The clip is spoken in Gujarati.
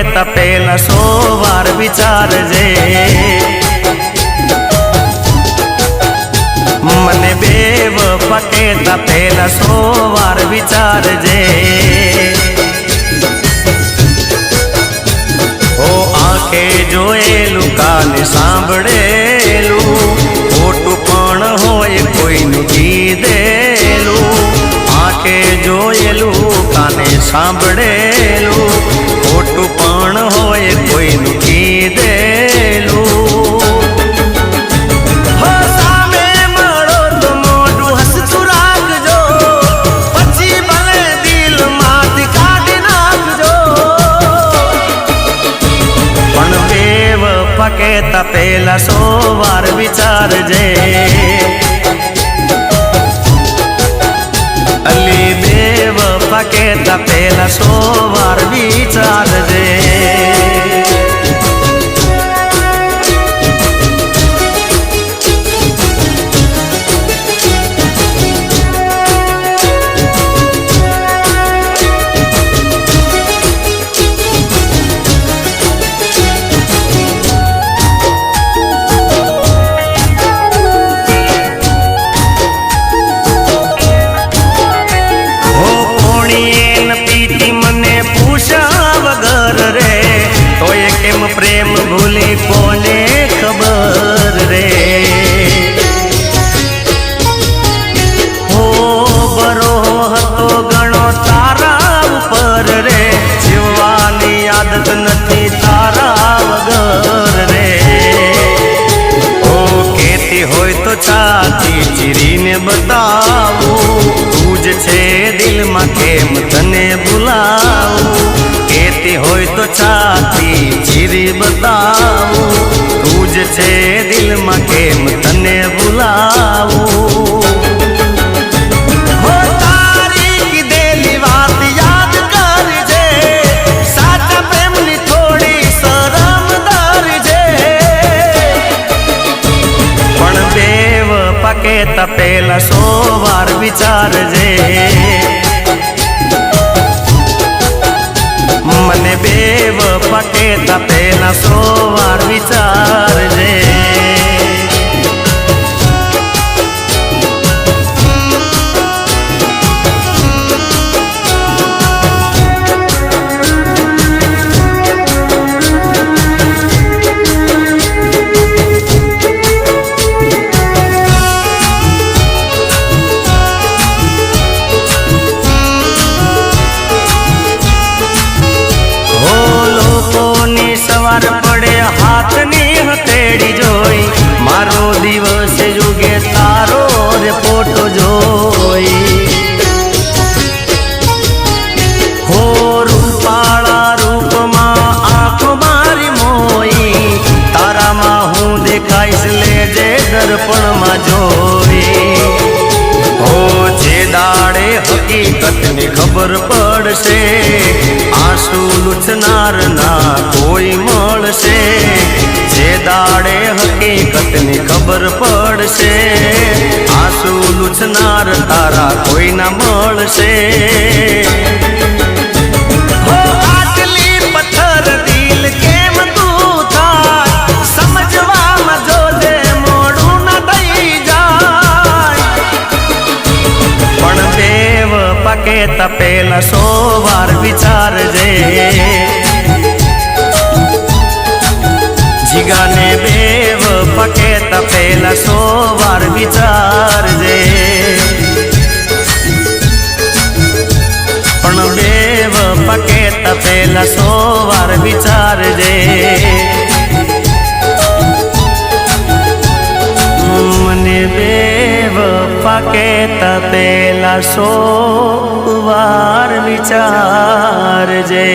તપેલા 100 વાર વિચારજે મને બેવફા કહેતા પેલા 100 વાર વિચારજે ઓ આંખે જોયેલું કાને સાંભળેલું ખોટું પણ હોય કોઈનું કીધેલું આંખે જોયેલું કાને સાંભળેલું ખોટું પણ હોય કોઈનું કીધેલું કહેતા પેલા 100 વાર વિચારજે અલી બેવફા કહેતા પેલા 100 વાર વિચારજે પ્રેમ ભૂલી કોને ખબર રે હો બરો હતો ઘણો તારા ઉપર રે જીવવાની આદત નથી તારા વગર રે ઓ કહેતી હોય તો છાતી ચીરીને બતાવું તું જ છે દિલમાં કેમ તને ભૂલાવું કહેતી હોય તો છાતી ચીરી બતાવું તું જ છે દિલમાં કેમ તને ભૂલાવું હો તારી કીધેલી વાત યાદ કરજે સાચા પ્રેમની થોડી શરમ ધરજે પણ બેવફા કહેતા પેલા 100 વાર વિચારજે મને બેવફા કહેતા પેલા 100 વાર વિચારજે સવાર પડે હાથની હથેળી જોઈ મારો દિવસ જુગે તારો રે ફોટો જોઈ હો રૂપાળા રૂપમાં આંખો મારી મોઈ તારામાં હું દેખાઈશ લેજે દર્પણમાં જોઈ હો જે દાડે હકીકતની ખબર પડશે આંસુ લૂછનાર ના કોઈ મળશે જે દાડે હકીકતની ખબર પડશે આંસુ લૂછનાર તારા કોઈ ના મળશે હો આટલી પથ્થર દિલ કેમ તું થાય સમજવામાં જોજે મોડું ના થઈ જાય પણ બેવફા કહેતા પેલા 100 વાર વિચારજે જીગાને બેવફા કહેતા પેલા 100 વાર વિચારજે પણ બેવફા કહેતા પેલા 100 વાર વિચારજે મને બેવફા કહેતા પેલા 100 વાર વિચારજે